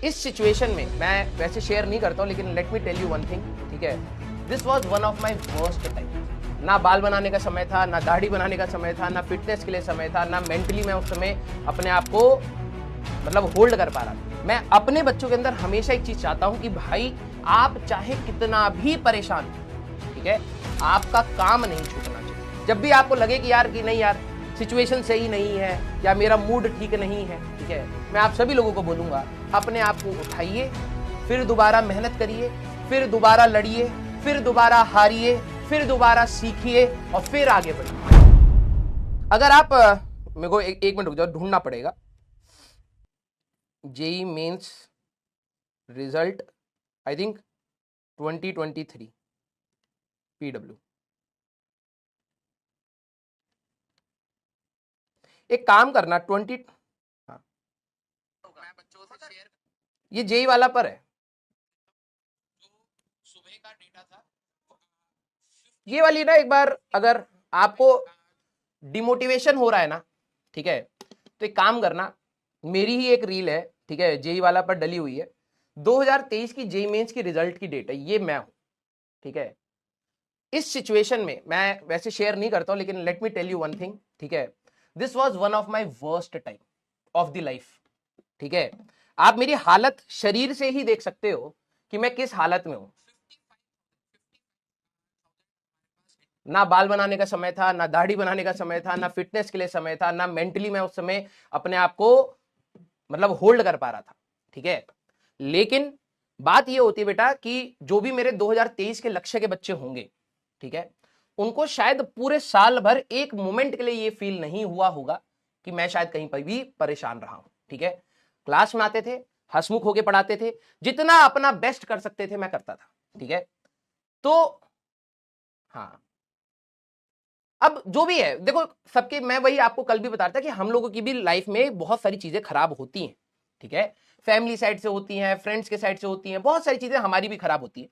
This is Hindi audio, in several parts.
इस सिचुएशन में मैं वैसे शेयर नहीं करता हूँ, लेकिन let me tell you one thing, ठीक है। This was one of my worst time. ना बाल बनाने का समय था, ना दाढ़ी बनाने का समय था, ना फिटनेस के लिए समय था, ना मेंटली मैं उस समय अपने आप को मतलब होल्ड कर पा रहा था। मैं अपने बच्चों के अंदर हमेशा एक चीज चाहता हूं कि भाई आप चाहे कितना भी परेशान, ठीक है, आपका काम नहीं छूटना चाहिए। जब भी आपको लगे कि यार नहीं यार सिचुएशन सही नहीं है या मेरा मूड ठीक नहीं है, ठीक है, मैं आप सभी लोगों को बोलूंगा अपने आप को उठाइए, फिर दोबारा मेहनत करिए, फिर दोबारा लड़िए, फिर दोबारा हारिए, फिर दोबारा सीखिए और फिर आगे बढ़िए। अगर आप मेरे को एक मिनट रुक जाओ, ढूंढना पड़ेगा। JEE Mains result I think 2023 PW. एक काम करना 20, हाँ, ये जेई वाला पर है, सुबह का डेटा था ये वाली ना। एक बार अगर आपको डिमोटिवेशन हो रहा है ना, ठीक है, तो एक काम करना, मेरी ही एक रील है, ठीक है, जेई वाला पर डली हुई है, 2023 की जेई मेंस की रिजल्ट की डेट है, ये मैं हूं, ठीक है। इस सिचुएशन में मैं वैसे शेयर नहीं करता हूं, लेकिन let me tell you one thing, ठीक है। This was one of my worst time of the life, ठीक है। आप मेरी हालत शरीर से ही देख सकते हो कि मैं किस हालत में हूं। ना बाल बनाने का समय था, ना दाढ़ी बनाने का समय था, ना फिटनेस के लिए समय था, ना मेंटली मैं उस समय अपने आप को मतलब होल्ड कर पा रहा था, ठीक है। लेकिन बात ये होती है बेटा कि जो भी मेरे 2023 के लक्ष्य के बच्चे होंगे, ठीक है, उनको शायद पूरे साल भर एक मोमेंट के लिए ये फील नहीं हुआ होगा कि मैं शायद कहीं पर भी परेशान रहा हूं, ठीक है। क्लास में आते थे, हंसमुख होके पढ़ाते थे, जितना अपना बेस्ट कर सकते थे मैं करता था, ठीक है। तो हाँ, अब जो भी है देखो, सबके, मैं वही आपको कल भी बता रहा था कि हम लोगों की भी लाइफ में बहुत सारी चीजें खराब होती हैं, ठीक है। फैमिली साइड से होती हैं, फ्रेंड्स के साइड से होती हैं, बहुत सारी चीजें हमारी भी खराब होती हैं।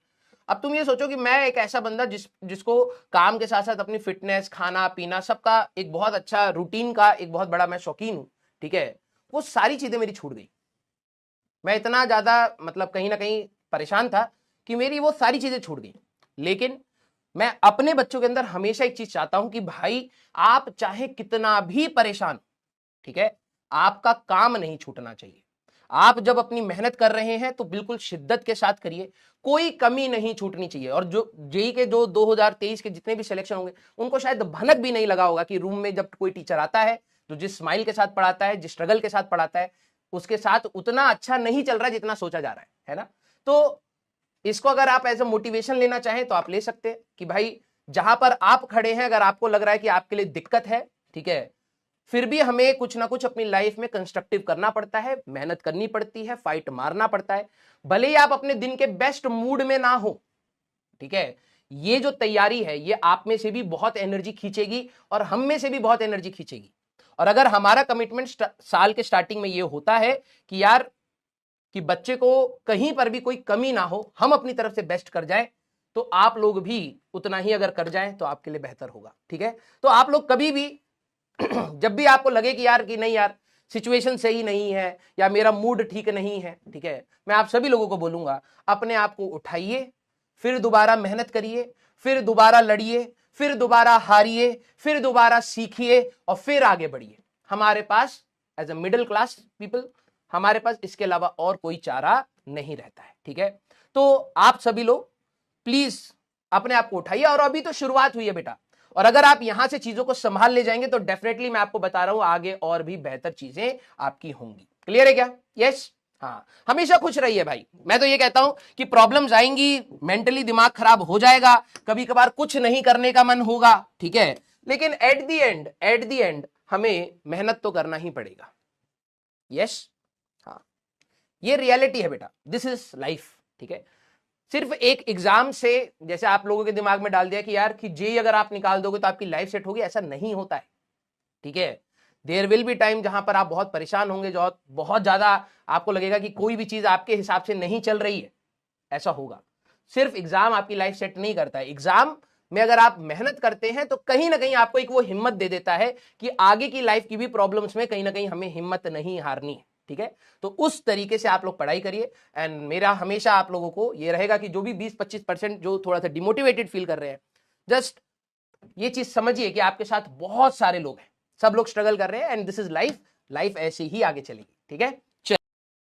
अब तुम ये सोचो कि मैं एक ऐसा बंदा जिसको काम के साथ साथ अपनी फिटनेस, खाना पीना सबका एक बहुत अच्छा रूटीन का एक बहुत बड़ा मैं शौकीन हूं, ठीक है। वो सारी चीजें मेरी छूट गई। मैं इतना ज्यादा मतलब कहीं ना कहीं परेशान था कि मेरी वो सारी चीजें छूट गई। लेकिन मैं अपने बच्चों के अंदर हमेशा एक चीज चाहता हूं कि भाई आप चाहे कितना भी परेशान, ठीक है, आपका काम नहीं छूटना चाहिए। आप जब अपनी मेहनत कर रहे हैं तो बिल्कुल शिद्दत के साथ करिए, कोई कमी नहीं छूटनी चाहिए। और जो जेई के जो 2023 के जितने भी सिलेक्शन होंगे उनको शायद भनक भी नहीं लगा होगा कि रूम में जब कोई टीचर आता है जो जिस स्माइल के साथ पढ़ाता है, जिस स्ट्रगल के साथ पढ़ाता है, उसके साथ उतना अच्छा नहीं चल रहा है जितना सोचा जा रहा है ना। तो इसको अगर आप एज अ मोटिवेशन लेना चाहें तो आप ले सकते हैं कि भाई जहां पर आप खड़े हैं, अगर आपको लग रहा है कि आपके लिए दिक्कत है, ठीक है, फिर भी हमें कुछ ना कुछ अपनी लाइफ में कंस्ट्रक्टिव करना पड़ता है, मेहनत करनी पड़ती है, फाइट मारना पड़ता है। भले ही आप अपने दिन के बेस्ट मूड में ना हो, ठीक है, ये जो तैयारी है ये आप में से भी बहुत एनर्जी खींचेगी और हम में से भी बहुत एनर्जी खींचेगी। और अगर हमारा कमिटमेंट साल के स्टार्टिंग में ये होता है कि यार कि बच्चे को कहीं पर भी कोई कमी ना हो, हम अपनी तरफ से बेस्ट कर जाए, तो आप लोग भी उतना ही अगर कर जाएं तो आपके लिए बेहतर होगा, ठीक है। तो आप लोग कभी भी जब भी आपको लगे कि यार नहीं यार सिचुएशन सही नहीं है या मेरा मूड ठीक नहीं है, ठीक है, मैं आप सभी लोगों को बोलूंगा अपने आप को उठाइए, फिर दोबारा मेहनत करिए, फिर दोबारा लड़िए, फिर दोबारा हारिए, फिर दोबारा सीखिए और फिर आगे बढ़िए। हमारे पास as a middle class people, हमारे पास इसके अलावा और कोई चारा नहीं रहता है, ठीक है। तो आप सभी लोग प्लीज अपने आप को उठाइए, और अभी तो शुरुआत हुई है बेटा, और अगर आप यहां से चीजों को संभाल ले जाएंगे तो डेफिनेटली मैं आपको बता रहा हूं आगे और भी बेहतर चीजें आपकी होंगी। क्लियर है क्या? यस। हाँ, हमेशा खुश रहिए भाई। मैं तो ये कहता हूं कि प्रॉब्लम्स आएंगी, मेंटली दिमाग खराब हो जाएगा, कभी कभार कुछ नहीं करने का मन होगा, ठीक है, लेकिन एट द एंड हमें मेहनत तो करना ही पड़ेगा। यस, हाँ, ये रियलिटी है बेटा, दिस इज लाइफ, ठीक है। सिर्फ एक एग्जाम से जैसे आप लोगों के दिमाग में डाल दिया कि यार कि जेई अगर आप निकाल दोगे तो आपकी लाइफ सेट होगी, ऐसा नहीं होता है, ठीक है। देयर विल बी टाइम जहां पर आप बहुत परेशान होंगे, जो बहुत ज्यादा आपको लगेगा कि कोई भी चीज आपके हिसाब से नहीं चल रही है, ऐसा होगा। सिर्फ एग्जाम आपकी लाइफ सेट नहीं करता है। एग्जाम में अगर आप मेहनत करते हैं तो कहीं ना कहीं आपको एक वो हिम्मत दे देता है कि आगे की लाइफ की भी प्रॉब्लम्स में कहीं ना कहीं हमें हिम्मत नहीं हारनी है, ठीक है। तो उस तरीके से आप लोग पढ़ाई करिए। एंड मेरा हमेशा आप लोगों को ये रहेगा कि जो भी 20-25% जो थोड़ा सा डिमोटिवेटेड फील कर रहे हैं, जस्ट ये चीज समझिए कि आपके साथ बहुत सारे लोग हैं, सब लोग स्ट्रगल कर रहे हैं, and this is life. Life ऐसे ही आगे चलेगी, ठीक है।